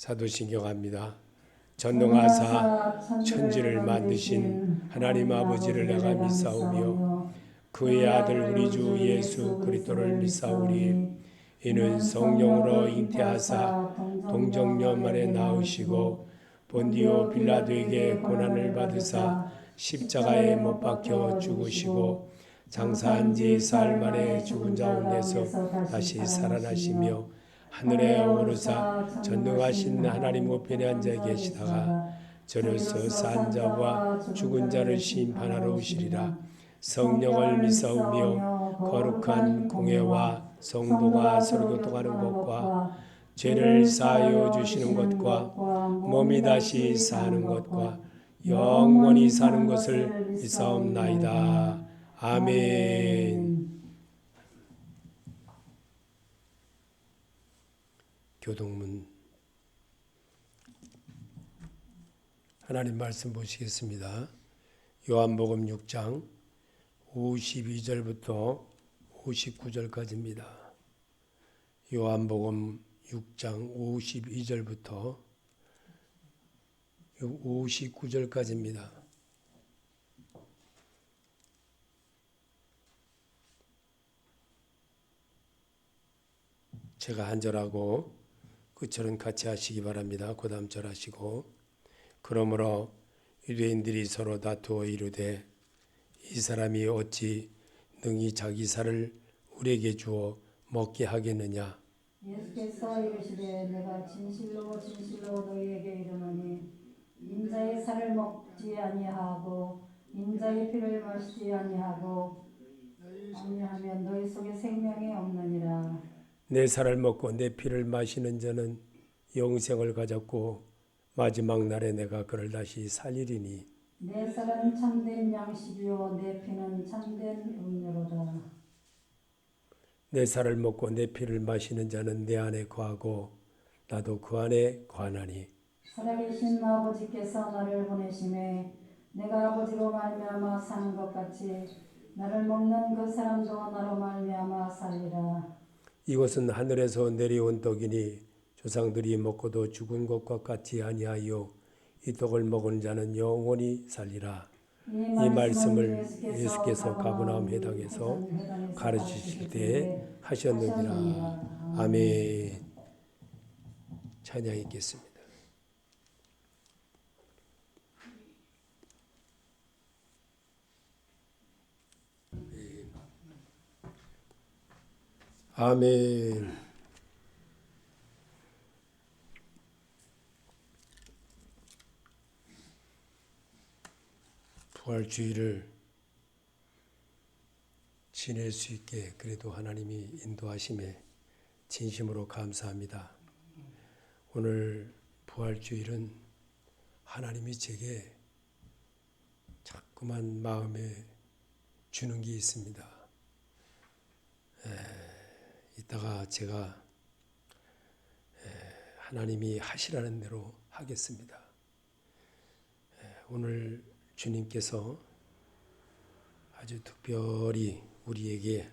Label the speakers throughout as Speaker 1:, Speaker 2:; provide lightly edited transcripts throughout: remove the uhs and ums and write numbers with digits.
Speaker 1: 사도신경합니다. 전능하사 천지를 만드신 하나님 아버지를 내가 믿사오며 그의 아들 우리 주 예수 그리스도를 믿사오니 이는 성령으로 잉태하사 동정녀 만에 낳으시고 본디오 빌라도에게 고난을 받으사 십자가에 못 박혀 죽으시고 장사한 지 사흘 만에 죽은 자 가운데서 다시 살아나시며 하늘에 오르사 전능하신 하나님 우편에 앉아 계시다가 저로서 산 자와 죽은 자를 심판하러 오시리라. 성령을 믿사오며 거룩한 공회와 성도가 서로 교통하는 것과 죄를 사하여 주시는 것과 몸이 다시 사는 것과 영원히 사는 것을 믿사옵나이다. 아멘. 교동문 하나님 말씀 보시겠습니다. 요한복음 6장 52절부터 59절까지입니다. 요한복음 6장 52절부터 59절까지입니다. 제가 한 절하고 그 절은 같이 하시기 바랍니다. 그 다음 절 하시고 그러므로 유대인들이 서로 다투어 이르되 이 사람이 어찌 능히 자기 살을 우리에게 주어 먹게 하겠느냐.
Speaker 2: 예수께서 이르시되 내가 진실로 진실로 너희에게 이르노니 인자의 살을 먹지 아니하고 인자의 피를 마시지 아니하면 너희 속에 생명이 없느니라.
Speaker 1: 내 살을 먹고 내 피를 마시는 자는 영생을 가졌고 마지막 날에 내가 그를 다시 살리리니
Speaker 2: 내 살은 참된 양식이요 내 피는 참된 음료로다.
Speaker 1: 내 살을 먹고 내 피를 마시는 자는 내 안에 거하고 나도 그 안에 거하나니
Speaker 2: 살아계신 아버지께서 나를 보내심에 내가 아버지로 말미암아 사는 것 같이 나를 먹는 그 사람도 나로 말미암아 살리라.
Speaker 1: 이것은 하늘에서 내려온 떡이니 조상들이 먹고도 죽은 것과 같이 아니하여 이 떡을 먹은 자는 영원히 살리라. 이 말씀을 예수께서 가버나움 회당에서 가르치실 때에 하셨느니라. 아멘. 찬양 있겠습니다. 아멘. 부활주의를 지낼 수 있게 그래도 하나님이 인도하심에 진심으로 감사합니다. 오늘 부활주일은 하나님이 제게 자꾸만 마음에 주는 게 있습니다. 이따가 제가 하나님이 하시라는 대로 하겠습니다. 오늘 주님께서 아주 특별히 우리에게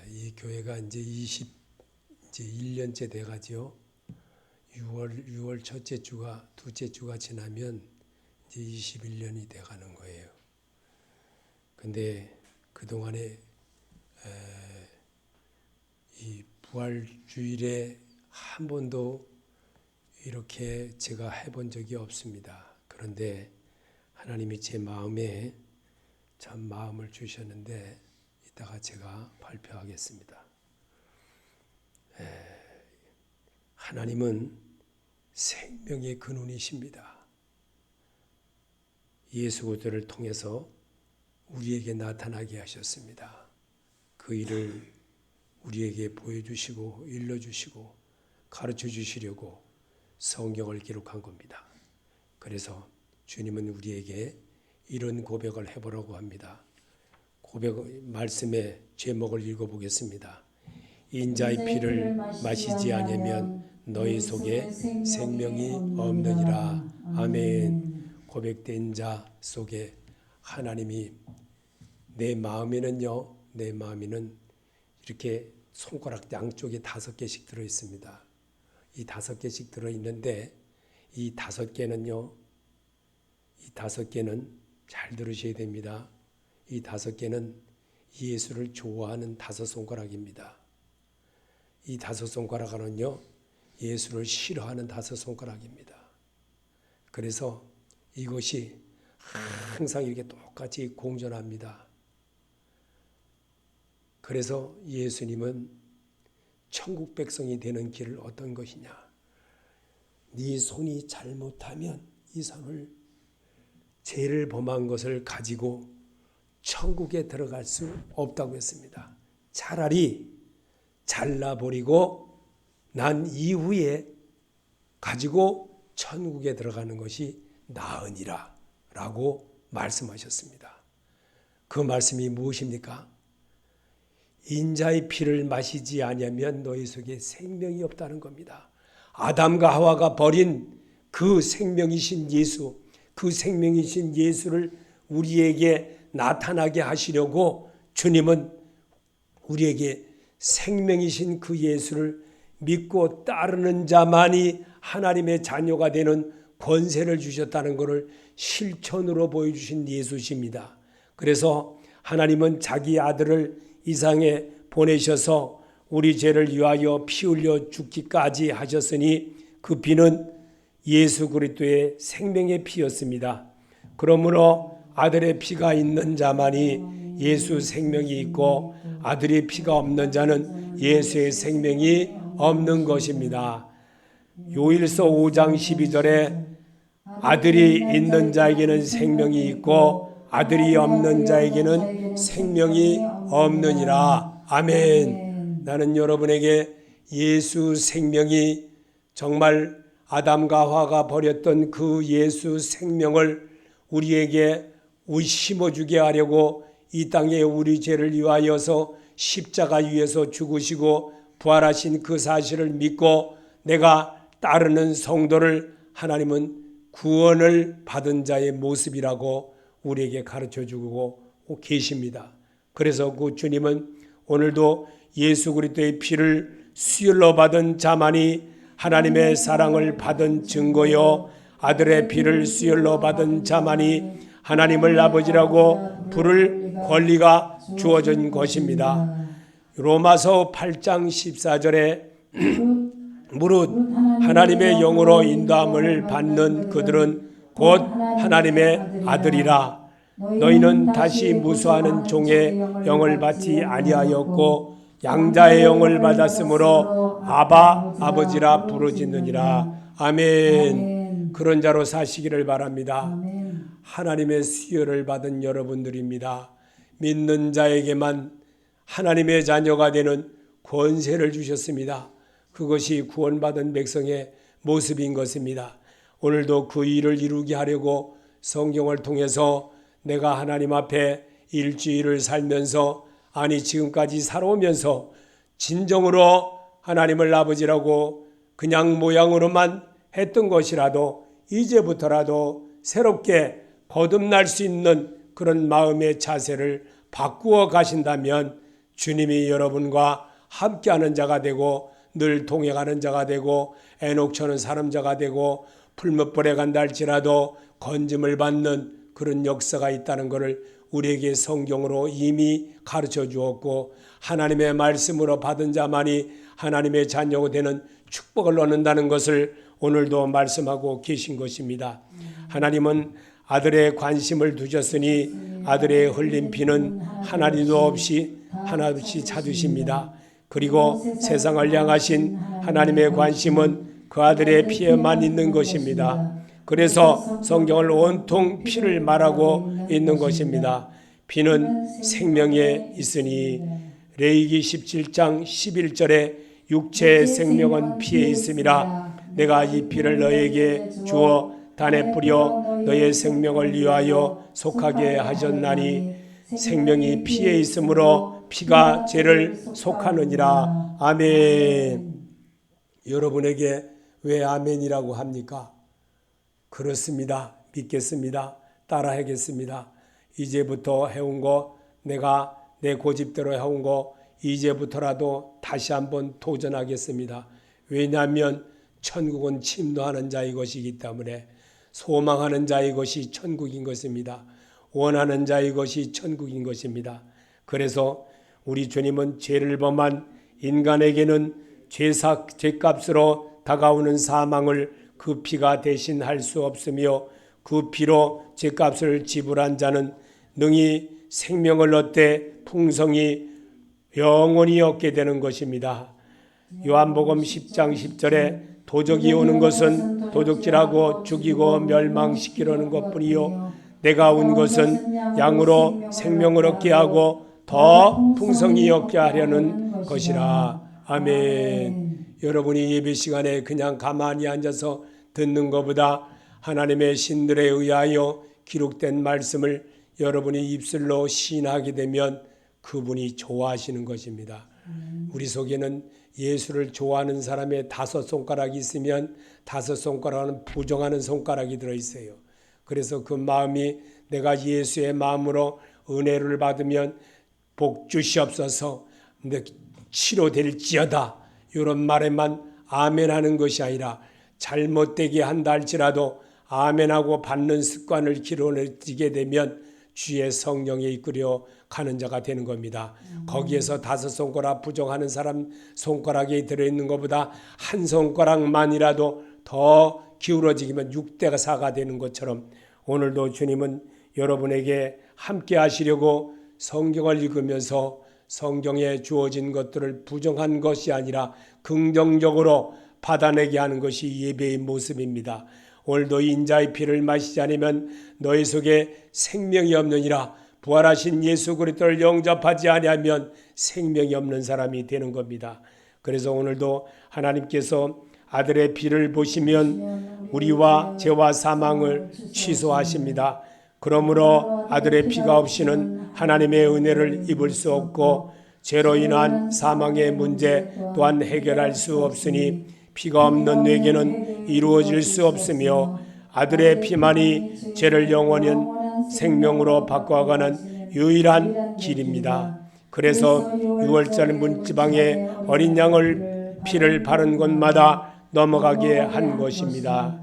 Speaker 1: 이 교회가 이제 1년째 돼가지요. 6월 첫째 주가 둘째 주가 지나면 이제 21년이 돼가는 거예요. 근데 그동안에 이 부활주일에 한 번도 이렇게 제가 해본 적이 없습니다. 그런데 하나님이 제 마음에 참 마음을 주셨는데 이따가 제가 발표하겠습니다. 하나님은 생명의 근원이십니다. 예수 그리스도를 통해서 우리에게 나타나게 하셨습니다. 그 일을 우리에게 보여주시고 일러주시고 가르쳐주시려고 성경을 기록한 겁니다. 그래서 주님은 우리에게 이런 고백을 해보라고 합니다. 고백 말씀의 제목을 읽어보겠습니다. 인자의 피를 마시지 않으면 너희 속에 생명이 없느니라. 아멘. 고백된 자 속에 하나님이 내 마음에는요, 내 마음에는 이렇게 손가락 양쪽에 5개씩 들어있습니다. 이 5개씩 들어있는데 이 5개는요. 이 5개는 잘 들으셔야 됩니다. 이 5개는 예수를 좋아하는 5손가락입니다. 이 5손가락은요. 예수를 싫어하는 5손가락입니다. 그래서 이것이 항상 이렇게 똑같이 공존합니다. 그래서 예수님은 천국 백성이 되는 길을 어떤 것이냐? 네 손이 잘못하면 이 손을 죄를 범한 것을 가지고 천국에 들어갈 수 없다고 했습니다. 차라리 잘라버리고 난 이후에 가지고 천국에 들어가는 것이 나으니라 라고 말씀하셨습니다. 그 말씀이 무엇입니까? 인자의 피를 마시지 아니하면 너희 속에 생명이 없다는 겁니다. 아담과 하와가 버린 그 생명이신 예수, 그 생명이신 예수를 우리에게 나타나게 하시려고 주님은 우리에게 생명이신 그 예수를 믿고 따르는 자만이 하나님의 자녀가 되는 권세를 주셨다는 것을 실천으로 보여주신 예수십니다. 그래서 하나님은 자기 아들을 이 세상에 보내셔서 우리 죄를 위하여 피 흘려 죽기까지 하셨으니 그 피는 예수 그리스도의 생명의 피였습니다. 그러므로 아들의 피가 있는 자만이 예수 생명이 있고 아들의 피가 없는 자는 예수의 생명이 없는 것입니다. 요일서 5장 12절에 아들이 있는 자에게는 생명이 있고 아들이 없는 자에게는 생명이 없느니라. 아멘. 나는 여러분에게 예수 생명이 정말 아담과 하와가 버렸던 그 예수 생명을 우리에게 심어주게 하려고 이 땅에 우리 죄를 위하여서 십자가 위에서 죽으시고 부활하신 그 사실을 믿고 내가 따르는 성도를 하나님은 구원을 받은 자의 모습이라고 우리에게 가르쳐주고 계십니다. 그래서 그 주님은 오늘도 예수 그리스도의 피를 수혈로 받은 자만이 하나님의 사랑을 받은 증거요 아들의 피를 수혈로 받은 자만이 하나님을 아버지라고 부를 권리가 주어진 것입니다. 로마서 8장 14절에 무릇 하나님의 영으로 인도함을 받는 그들은 곧 하나님의 아들이라. 너희는 다시 무수하는 종의 영을 받지 아니하였고 양자의 영을 받았으므로 아바 아버지라 부르짖느니라. 아멘. 그런 자로 사시기를 바랍니다. 하나님의 수혈을 받은 여러분들입니다. 믿는 자에게만 하나님의 자녀가 되는 권세를 주셨습니다. 그것이 구원받은 백성의 모습인 것입니다. 오늘도 그 일을 이루게 하려고 성경을 통해서 내가 하나님 앞에 일주일을 살면서 지금까지 살아오면서 진정으로 하나님을 아버지라고 그냥 모양으로만 했던 것이라도 이제부터라도 새롭게 거듭날 수 있는 그런 마음의 자세를 바꾸어 가신다면 주님이 여러분과 함께하는 자가 되고 늘 동행하는 자가 되고 에녹처럼 사는 자가 되고 풀무불에 간다 할지라도 건짐을 받는 그런 역사가 있다는 것을 우리에게 성경으로 이미 가르쳐 주었고 하나님의 말씀으로 받은 자만이 하나님의 자녀가 되는 축복을 얻는다는 것을 오늘도 말씀하고 계신 것입니다. 하나님은 아들의 관심을 두셨으니 아들의 흘린 피는 하나도 없이 찾으십니다. 그리고 세상을 향하신 하나님의 관심은 그 아들의 피에만 있는 것입니다. 그래서 성경을 온통 피를 말하고 있는 것입니다. 피는 생명에 있으니 레위기 17장 11절에 육체의 생명은 피에 있음이라. 내가 이 피를 너에게 주어 단에 뿌려 너의 생명을 위하여 속하게 하셨나니 생명이 피에 있으므로 피가 죄를 속하느니라. 아멘. 여러분에게 왜 아멘이라고 합니까? 그렇습니다. 믿겠습니다. 따라하겠습니다. 이제부터 해온 거 내가 내 고집대로 해온 거 이제부터라도 다시 한번 도전하겠습니다. 왜냐하면 천국은 침노하는 자의 것이기 때문에 소망하는 자의 것이 천국인 것입니다. 원하는 자의 것이 천국인 것입니다. 그래서 우리 주님은 죄를 범한 인간에게는 죄값으로 다가오는 사망을 그 피가 대신할 수 없으며 그 피로 죄값을 지불한 자는 능히 생명을 얻되 풍성히 영원히 얻게 되는 것입니다. 요한복음 10장 10절에 도적이 오는 것은 도적질하고 죽이고 멸망시키려는 것뿐이요 내가 온 것은 양으로 생명을 얻게 하고 더 풍성히 얻게 하려는 것이라. 아멘. 여러분이 예배 시간에 그냥 가만히 앉아서 듣는 것보다 하나님의 신들에 의하여 기록된 말씀을 여러분이 입술로 시인하게 되면 그분이 좋아하시는 것입니다. 우리 속에는 예수를 좋아하는 사람의 5손가락이 있으면 5손가락은 부정하는 손가락이 들어있어요. 그래서 그 마음이 내가 예수의 마음으로 은혜를 받으면 복 주시옵소서 치료될지어다 이런 말에만 아멘하는 것이 아니라 잘못되게 한다 할지라도 아멘하고 받는 습관을 기르게 되면 주의 성령에 이끌려 가는 자가 되는 겁니다. 거기에서 5손가락 부정하는 사람 손가락에 들어있는 것보다 한 손가락만이라도 더 기울어지면 6대가 4가 되는 것처럼 오늘도 주님은 여러분에게 함께 하시려고 성경을 읽으면서 성경에 주어진 것들을 부정한 것이 아니라 긍정적으로 받아내게 하는 것이 예배의 모습입니다. 오늘도 인자의 피를 마시지 않으면 너희 속에 생명이 없느니라. 부활하신 예수 그리스도를 영접하지 아니하면 생명이 없는 사람이 되는 겁니다. 그래서 오늘도 하나님께서 아들의 피를 보시면 우리와 죄와 사망을 취소하십니다. 그러므로 아들의 피가 없이는 하나님의 은혜를 입을 수 없고 죄로 인한 사망의 문제 또한 해결할 수 없으니 피가 없는 뇌에게는 이루어질 수 없으며 아들의 피만이 죄를 영원히 생명으로 바꿔가는 유일한 길입니다. 그래서 6월절 문지방에 어린 양을 피를 바른 곳마다 넘어가게 한 것입니다.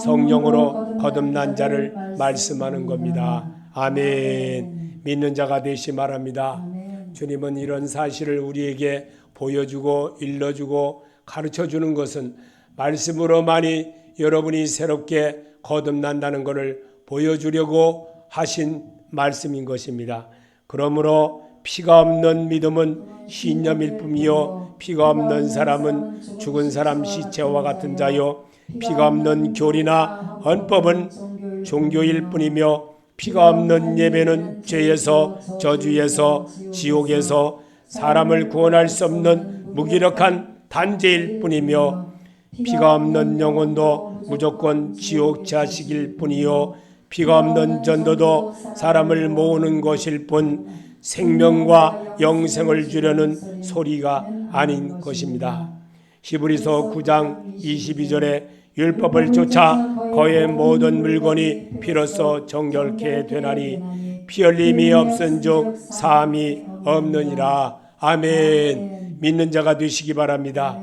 Speaker 1: 성령으로 거듭난 자를 말씀하는 겁니다. 아멘. 믿는 자가 되시 바랍니다. 주님은 이런 사실을 우리에게 보여주고 일러주고 가르쳐주는 것은 말씀으로만이 여러분이 새롭게 거듭난다는 것을 보여주려고 하신 말씀인 것입니다. 그러므로 피가 없는 믿음은 신념일 뿐이요 피가 없는 사람은 죽은 사람 시체와 같은 자요 피가 없는 교리나 헌법은 종교일 뿐이며 피가 없는 예배는 죄에서 저주에서 지옥에서 사람을 구원할 수 없는 무기력한 단죄일 뿐이며 피가 없는 영혼도 무조건 지옥 자식일 뿐이요 피가 없는 전도도 사람을 모으는 것일 뿐 생명과 영생을 주려는 소리가 아닌 것입니다. 히브리서 9장 22절에 율법을 쫓아 거의 모든 물건이 피로써 정결케 되나니 피 흘림이 없은즉 사함이 없느니라. 아멘. 믿는 자가 되시기 바랍니다.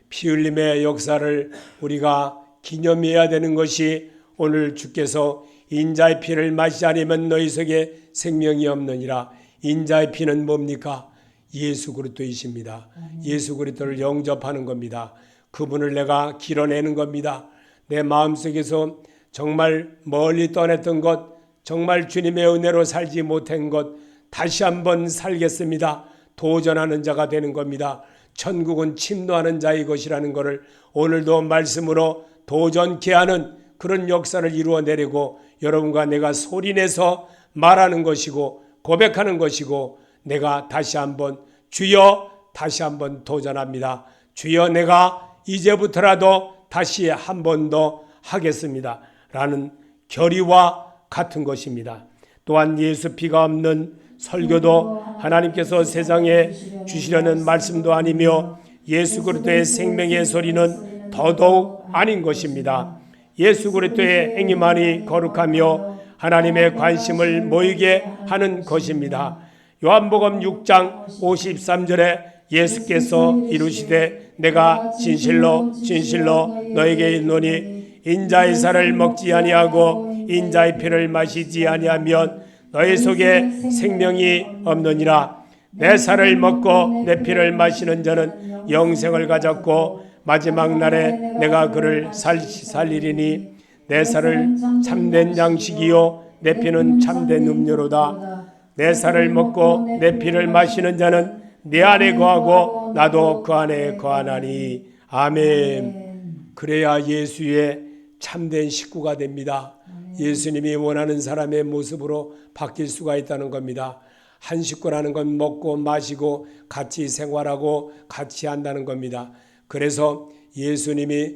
Speaker 1: 피 흘림의 역사를 우리가 기념해야 되는 것이 오늘 주께서 인자의 피를 마시지 않으면 너희 속에 생명이 없느니라. 인자의 피는 뭡니까? 예수 그리스도이십니다. 예수 그리스도를 영접하는 겁니다. 그분을 내가 길어내는 겁니다. 내 마음속에서 정말 멀리 떠났던 것, 정말 주님의 은혜로 살지 못한 것 다시 한번 살겠습니다. 도전하는 자가 되는 겁니다. 천국은 침노하는 자의 것이라는 것을 오늘도 말씀으로 도전케 하는 그런 역사를 이루어내려고 여러분과 내가 소리내서 말하는 것이고 고백하는 것이고 내가 다시 한번 주여 다시 한번 도전합니다. 주여 내가 이제부터라도 다시 한 번 더 하겠습니다. 라는 결의와 같은 것입니다. 또한 예수 피가 없는 설교도 하나님께서 세상에 주시려는 말씀도 아니며 예수 그리스도의 생명의 소리는 더더욱 아닌 것입니다. 예수 그리스도의 행위만이 거룩하며 하나님의 관심을 모이게 하는 것입니다. 요한복음 6장 53절에 예수께서 이루시되 내가 진실로 진실로 너에게 이르노니 인자의 살을 먹지 아니하고 인자의 피를 마시지 아니하면 너희 속에 생명이 없느니라. 내 살을 먹고 내 피를 마시는 자는 영생을 가졌고 마지막 날에 내가 그를 살리리니 내 살을 참된 양식이요 내 피는 참된 음료로다. 내 살을 먹고 내 피를 마시는 자는 내 안에 거하고 나도 그 안에 거하나니. 아멘. 그래야 예수의 참된 식구가 됩니다. 예수님이 원하는 사람의 모습으로 바뀔 수가 있다는 겁니다. 한 식구라는 건 먹고 마시고 같이 생활하고 같이 한다는 겁니다. 그래서 예수님이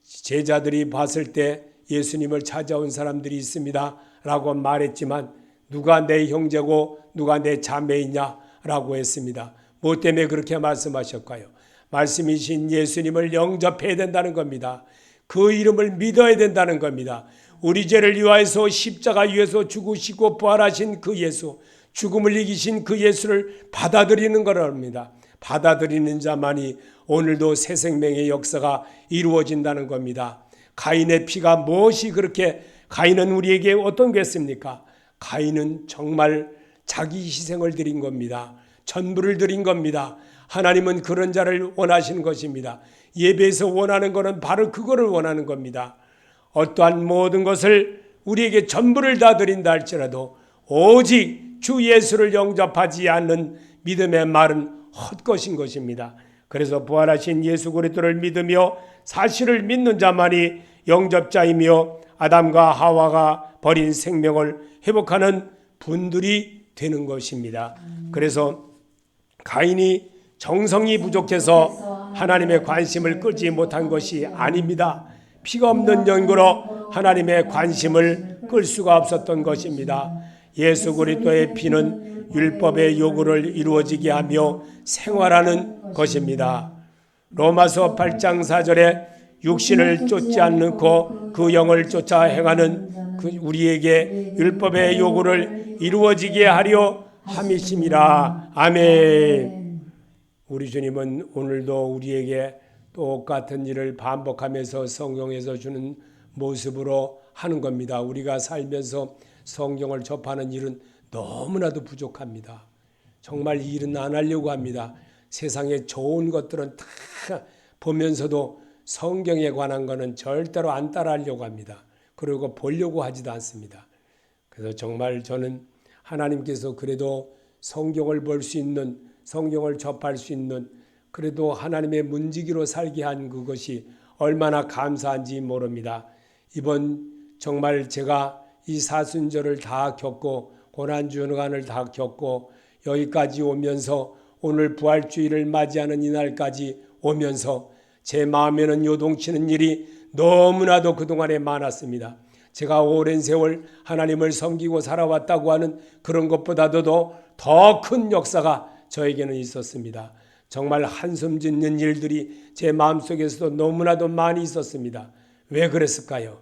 Speaker 1: 제자들이 봤을 때 예수님을 찾아온 사람들이 있습니다 라고 말했지만 누가 내 형제고 누가 내 자매이냐 라고 했습니다. 뭐 때문에 그렇게 말씀하셨까요? 말씀이신 예수님을 영접해야 된다는 겁니다. 그 이름을 믿어야 된다는 겁니다. 우리 죄를 위하여서 십자가 위에서 죽으시고 부활하신 그 예수, 죽음을 이기신 그 예수를 받아들이는 거랍니다. 받아들이는 자만이 오늘도 새 생명의 역사가 이루어진다는 겁니다. 가인의 피가 무엇이 그렇게, 가인은 우리에게 어떤 것입니까? 가인은 정말 자기 희생을 드린 겁니다. 전부를 드린 겁니다. 하나님은 그런 자를 원하시는 것입니다. 예배에서 원하는 것은 바로 그거를 원하는 겁니다. 어떠한 모든 것을 우리에게 전부를 다 드린다 할지라도 오직 주 예수를 영접하지 않는 믿음의 말은 헛것인 것입니다. 그래서 부활하신 예수 그리스도를 믿으며 사실을 믿는 자만이 영접자이며 아담과 하와가 버린 생명을 회복하는 분들이 되는 것입니다. 그래서 가인이 정성이 부족해서 하나님의 관심을 끌지 못한 것이 아닙니다. 피가 없는 연고로 하나님의 관심을 끌 수가 없었던 것입니다. 예수 그리스도의 피는 율법의 요구를 이루어지게 하며 생활하는 것입니다. 로마서 8장 4절에 육신을 쫓지 않고 그 영을 쫓아 행하는 그 우리에게 율법의 요구를 이루어지게 하려 함이심이라. 아멘. 우리 주님은 오늘도 우리에게 똑같은 일을 반복하면서 성경에서 주는 모습으로 하는 겁니다. 우리가 살면서 성경을 접하는 일은 너무나도 부족합니다. 정말 이 일은 안 하려고 합니다. 세상에 좋은 것들은 다 보면서도 성경에 관한 것은 절대로 안 따라하려고 합니다. 그리고 보려고 하지도 않습니다. 그래서 정말 저는 하나님께서 그래도 성경을 볼 수 있는, 성경을 접할 수 있는, 그래도 하나님의 문지기로 살게 한 그것이 얼마나 감사한지 모릅니다. 이번 정말 제가 이 사순절을 다 겪고 고난주간을 다 겪고 여기까지 오면서 오늘 부활주의를 맞이하는 이날까지 오면서 제 마음에는 요동치는 일이 너무나도 그동안에 많았습니다. 제가 오랜 세월 하나님을 섬기고 살아왔다고 하는 그런 것보다도 더 큰 역사가 저에게는 있었습니다. 정말 한숨 짓는 일들이 제 마음속에서도 너무나도 많이 있었습니다. 왜 그랬을까요?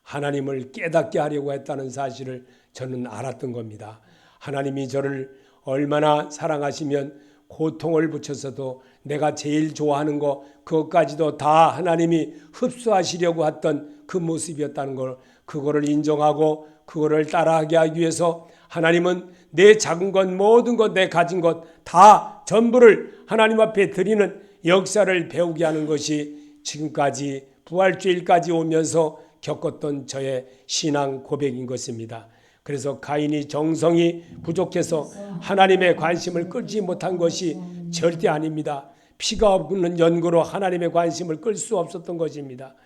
Speaker 1: 하나님을 깨닫게 하려고 했다는 사실을 저는 알았던 겁니다. 하나님이 저를 얼마나 사랑하시면 고통을 붙여서도 내가 제일 좋아하는 거 그것까지도 다 하나님이 흡수하시려고 했던 그 모습이었다는 걸, 그거를 인정하고 그거를 따라하게 하기 위해서 하나님은 내 작은 것, 모든 것, 내 가진 것 다 전부를 하나님 앞에 드리는 역사를 배우게 하는 것이 지금까지 부활주일까지 오면서 겪었던 저의 신앙 고백인 것입니다. 그래서 가인이 정성이 부족해서 하나님의 관심을 끌지 못한 것이 절대 아닙니다. 피가 없는 연고로 하나님의 관심을 끌 수 없었던 것입니다.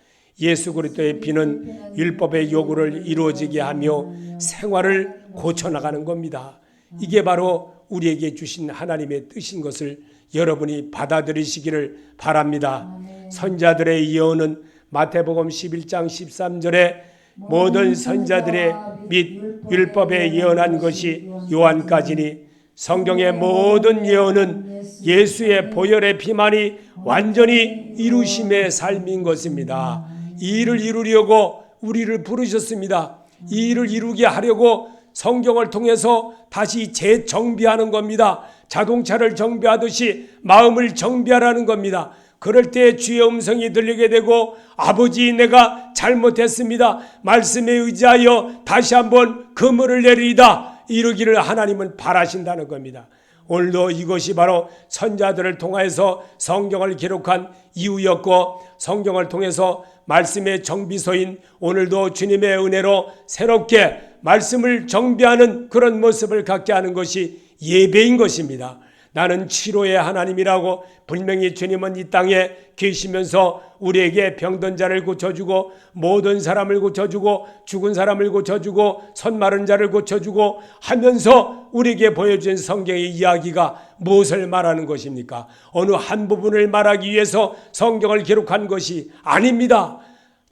Speaker 1: 예수 그리스도의 피는 율법의 요구를 이루어지게 하며 생활을 고쳐나가는 겁니다. 이게 바로 우리에게 주신 하나님의 뜻인 것을 여러분이 받아들이시기를 바랍니다. 선자들의 예언은 마태복음 11장 13절에 모든 선자들의 및 율법에 예언한 것이 요한까지니 성경의 모든 예언은 예수의 보혈의 피만이 완전히 이루심의 삶인 것입니다. 이 일을 이루려고 우리를 부르셨습니다. 이 일을 이루게 하려고 성경을 통해서 다시 재정비하는 겁니다. 자동차를 정비하듯이 마음을 정비하라는 겁니다. 그럴 때 주의 음성이 들리게 되고 아버지 내가 잘못했습니다. 말씀에 의지하여 다시 한번 금을 내리리다 이러기를 하나님은 바라신다는 겁니다. 오늘도 이것이 바로 선자들을 통해서 성경을 기록한 이유였고 성경을 통해서 말씀의 정비소인 오늘도 주님의 은혜로 새롭게 말씀을 정비하는 그런 모습을 갖게 하는 것이 예배인 것입니다. 나는 치료의 하나님이라고 분명히 주님은 이 땅에 계시면서 우리에게 병든 자를 고쳐주고 모든 사람을 고쳐주고 죽은 사람을 고쳐주고 손 마른 자를 고쳐주고 하면서 우리에게 보여준 성경의 이야기가 무엇을 말하는 것입니까? 어느 한 부분을 말하기 위해서 성경을 기록한 것이 아닙니다.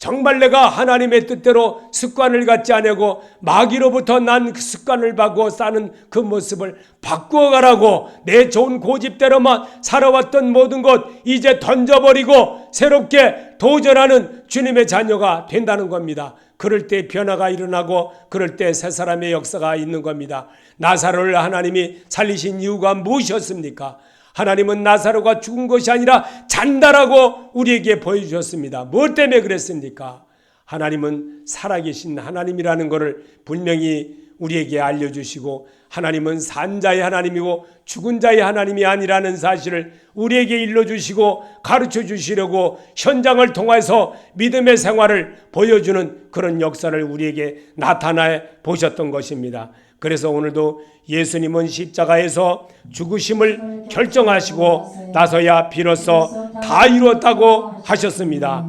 Speaker 1: 정말 내가 하나님의 뜻대로 습관을 갖지 않고 마귀로부터 난 그 습관을 바꾸어 사는 그 모습을 바꾸어 가라고 내 좋은 고집대로만 살아왔던 모든 것 이제 던져버리고 새롭게 도전하는 주님의 자녀가 된다는 겁니다. 그럴 때 변화가 일어나고 그럴 때 새 사람의 역사가 있는 겁니다. 나사로를 하나님이 살리신 이유가 무엇이었습니까? 하나님은 나사로가 죽은 것이 아니라 잔다라고 우리에게 보여주셨습니다. 무엇 때문에 그랬습니까? 하나님은 살아계신 하나님이라는 것을 분명히 우리에게 알려주시고 하나님은 산 자의 하나님이고 죽은 자의 하나님이 아니라는 사실을 우리에게 일러주시고 가르쳐주시려고 현장을 통해서 믿음의 생활을 보여주는 그런 역사를 우리에게 나타내 보셨던 것입니다. 그래서 오늘도 예수님은 십자가에서 죽으심을 결정하시고 나서야 비로소 다 이루었다고 하셨습니다.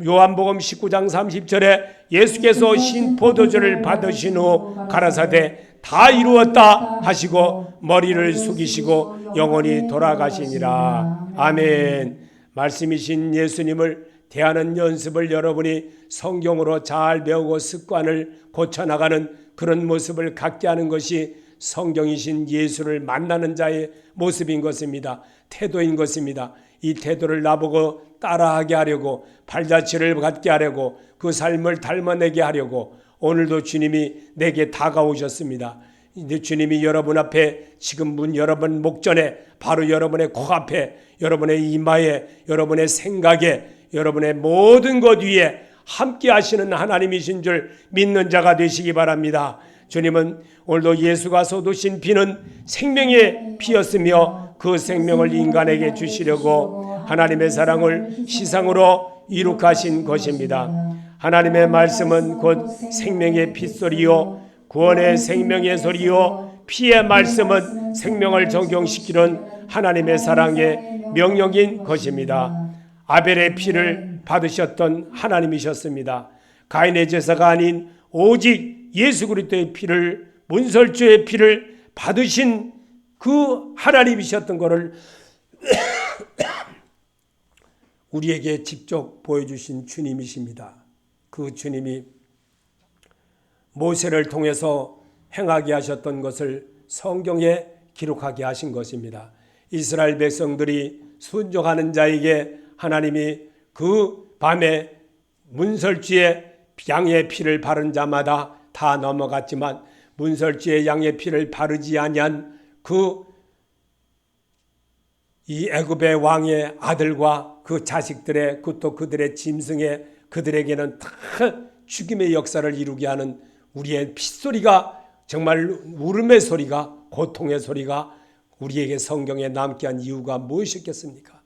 Speaker 1: 요한복음 19장 30절에 예수께서 신포도주를 받으신 후 가라사대 다 이루었다 하시고 머리를 숙이시고 영원히 돌아가시니라. 아멘. 말씀이신 예수님을 대하는 연습을 여러분이 성경으로 잘 배우고 습관을 고쳐나가는 그런 모습을 갖게 하는 것이 성경이신 예수를 만나는 자의 모습인 것입니다. 태도인 것입니다. 이 태도를 나보고 따라하게 하려고 발자취를 갖게 하려고 그 삶을 닮아내게 하려고 오늘도 주님이 내게 다가오셨습니다. 이제 주님이 여러분 앞에 지금 문 여러분 목전에 바로 여러분의 코앞에 여러분의 이마에 여러분의 생각에 여러분의 모든 것 위에 함께 하시는 하나님이신 줄 믿는 자가 되시기 바랍니다. 주님은 오늘도 예수가 쏟으신 피는 생명의 피였으며 그 생명을 인간에게 주시려고 하나님의 사랑을 시상으로 이룩하신 것입니다. 하나님의 말씀은 곧 생명의 핏소리요 구원의 생명의 소리요 피의 말씀은 생명을 적용시키는 하나님의 사랑의 명령인 것입니다. 아벨의 피를 받으셨던 하나님이셨습니다. 가인의 제사가 아닌 오직 예수 그리스도의 피를 문설주의 피를 받으신 그 하나님이셨던 것을 우리에게 직접 보여주신 주님이십니다. 그 주님이 모세를 통해서 행하게 하셨던 것을 성경에 기록하게 하신 것입니다. 이스라엘 백성들이 순종하는 자에게 하나님이 그 밤에 문설주에 양의 피를 바른 자마다 다 넘어갔지만 문설주에 양의 피를 바르지 아니한 이 애굽의 왕의 아들과 그 자식들의 또 그들의 짐승에 그들에게는 다 죽임의 역사를 이루게 하는 우리의 핏소리가 정말 울음의 소리가 고통의 소리가 우리에게 성경에 남게 한 이유가 무엇이겠습니까?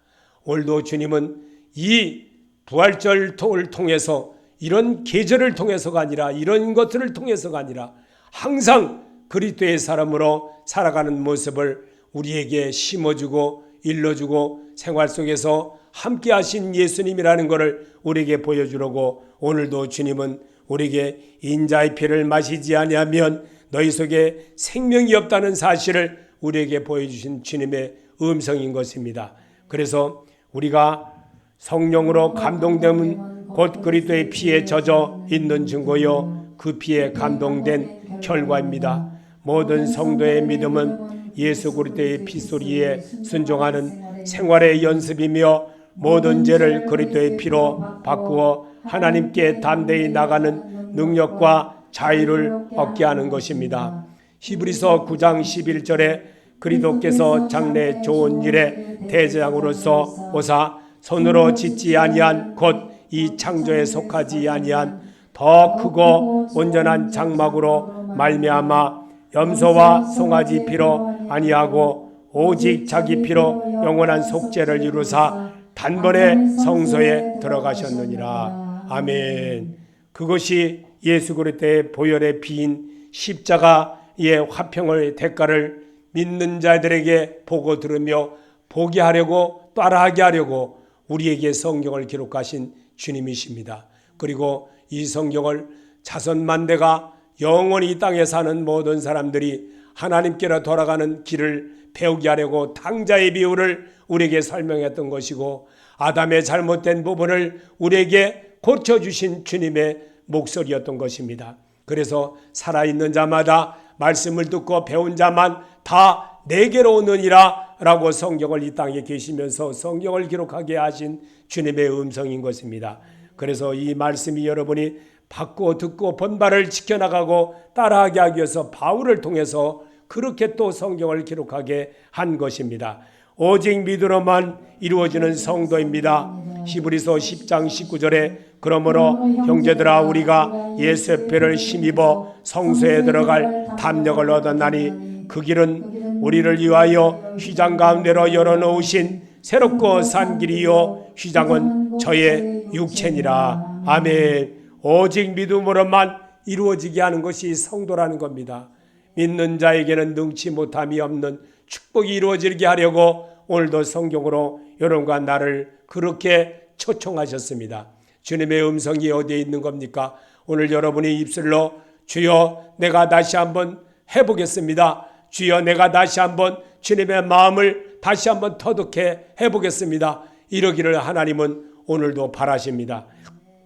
Speaker 1: 오늘도 주님은 이 부활절을 통해서 이런 계절을 통해서가 아니라 이런 것들을 통해서가 아니라 항상 그리스도의 사람으로 살아가는 모습을 우리에게 심어주고 일러주고 생활 속에서 함께 하신 예수님이라는 것을 우리에게 보여주려고 오늘도 주님은 우리에게 인자의 피를 마시지 아니하면 너희 속에 생명이 없다는 사실을 우리에게 보여주신 주님의 음성인 것입니다. 그래서 우리가 성령으로 감동되면 곧 그리스도의 피에 젖어 있는 증거요 그 피에 감동된 결과입니다. 모든 성도의 믿음은 예수 그리스도의 피소리에 순종하는 생활의 연습이며 모든 죄를 그리스도의 피로 바꾸어 하나님께 담대히 나가는 능력과 자유를 얻게 하는 것입니다. 히브리서 9장 11절에 그리스도께서 장래 좋은 일의 대장으로서 오사 손으로 짓지 아니한 곧 이 창조에 속하지 아니한 더 크고 온전한 장막으로 말미암아 염소와 송아지 피로 아니하고 오직 자기 피로 영원한 속죄를 이루사 단번에 성소에 들어가셨느니라. 아멘. 그것이 예수 그리스도의 보혈의 피인 십자가의 화평의 대가를 믿는 자들에게 보고 들으며 보게 하려고 따라하게 하려고 우리에게 성경을 기록하신 주님이십니다. 그리고 이 성경을 자손만대가 영원히 이 땅에 사는 모든 사람들이 하나님께로 돌아가는 길을 배우게 하려고 탕자의 비유를 우리에게 설명했던 것이고 아담의 잘못된 부분을 우리에게 고쳐주신 주님의 목소리였던 것입니다. 그래서 살아있는 자마다 말씀을 듣고 배운 자만 다 내게로 오느니라 라고 성경을 이 땅에 계시면서 성경을 기록하게 하신 주님의 음성인 것입니다. 그래서 이 말씀이 여러분이 받고 듣고 본바를 지켜나가고 따라하게 하기 위해서 바울을 통해서 그렇게 또 성경을 기록하게 한 것입니다. 오직 믿음으로만 이루어지는 성도입니다. 히브리서 10장 19절에 그러므로 형제들아 우리가 예수의 피를 힘입어 성소에 들어갈 담력을 얻었나니 그 길은 우리를 위하여 휘장 가운데로 열어놓으신 새롭고 산 길이요 휘장은 저의 육체니라. 아멘. 오직 믿음으로만 이루어지게 하는 것이 성도라는 겁니다. 믿는 자에게는 능치 못함이 없는 축복이 이루어지게 하려고 오늘도 성경으로 여러분과 나를 그렇게 초청하셨습니다. 주님의 음성이 어디에 있는 겁니까? 오늘 여러분이 입술로 주여 내가 다시 한번 해보겠습니다. 주여 내가 다시 한번 주님의 마음을 다시 한번 터득해 해보겠습니다. 이러기를 하나님은 오늘도 바라십니다.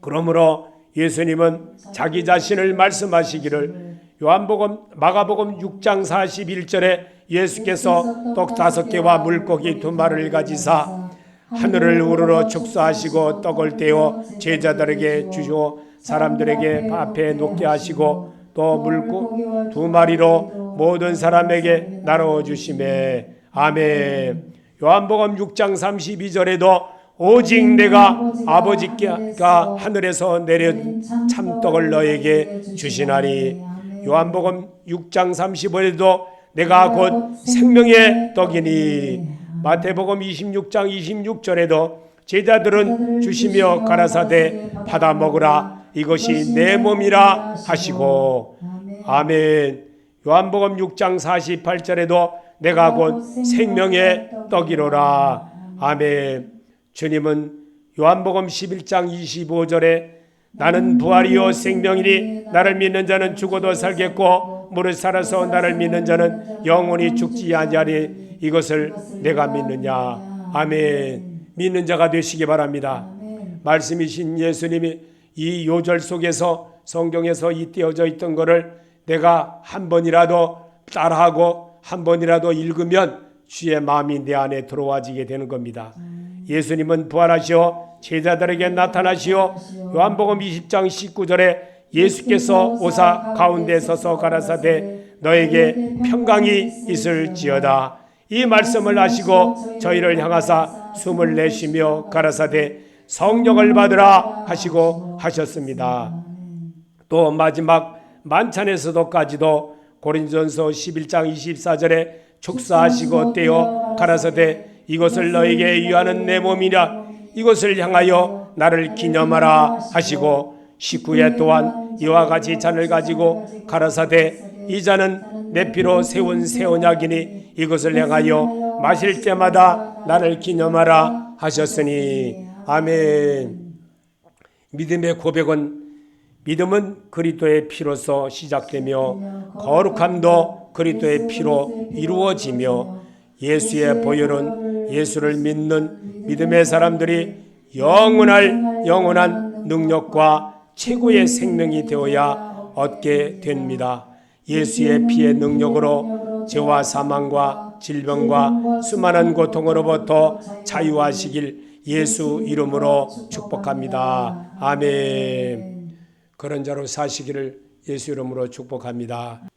Speaker 1: 그러므로 예수님은 자기 자신을 말씀하시기를 마가복음 6장 41절에 예수께서 떡 5개와 물고기 2마리를 가지사 하늘을 우러러 축사하시고 떡을 떼어 제자들에게 주시고 사람들에게 앞에 놓게 하시고 또 물고기 2마리로 모든 사람에게 나눠 주시매. 아멘. 요한복음 6장 32절에도 오직 내가 아버지가 하늘에서 내린 참떡을 너에게 주시나니. 요한복음 6장 35절에도 내가 곧 생명의 떡이니. 마태복음 26장 26절에도 제자들은 주시며 가라사대 받아 먹으라 이것이 내 몸이라 하시고. 아멘. 요한복음 6장 48절에도 내가 곧 생명의 떡이로라. 아멘. 주님은 요한복음 11장 25절에 나는 부활이요 생명이니 나를 믿는 자는 죽어도 살겠고 무릇 살아서 나를 믿는 자는 영원히 죽지 아니하리 이것을 내가 믿느냐. 아멘. 믿는 자가 되시기 바랍니다. 말씀이신 예수님이 이 요절 속에서 성경에서 이 띄어져 있던 것을 내가 한 번이라도 따라하고 한 번이라도 읽으면 주의 마음이 내 안에 들어와지게 되는 겁니다. 예수님은 부활하시어 제자들에게 나타나시어 요한복음 20장 19절에 예수께서 오사 가운데 서서 가라사대 너에게 평강이 있을지어다 이 말씀을 하시고 저희를 향하사 숨을 내쉬며 가라사대 성령을 받으라 하시고 하셨습니다. 또 마지막 만찬에서도까지도 고린도전서 11장 24절에 축사하시고 떼어 가라사대 이것을 너에게 위하는 내 몸이라 이것을 향하여 나를 기념하라 하시고 19회 또한 이와 같이 잔을 가지고 가라사대 이 잔은 내 피로 세운 새 언약이니 이것을 향하여 마실 때마다 나를 기념하라 하셨으니. 아멘. 믿음의 고백은 믿음은 그리스도의 피로서 시작되며 거룩함도 그리스도의 피로 이루어지며 예수의 보혈은 예수를 믿는 믿음의 사람들이 영원한 능력과 최고의 생명이 되어야 얻게 됩니다. 예수의 피의 능력으로 죄와 사망과 질병과 수많은 고통으로부터 자유하시길 예수 이름으로 축복합니다. 아멘. 그런 자로 사시기를 예수 이름으로 축복합니다.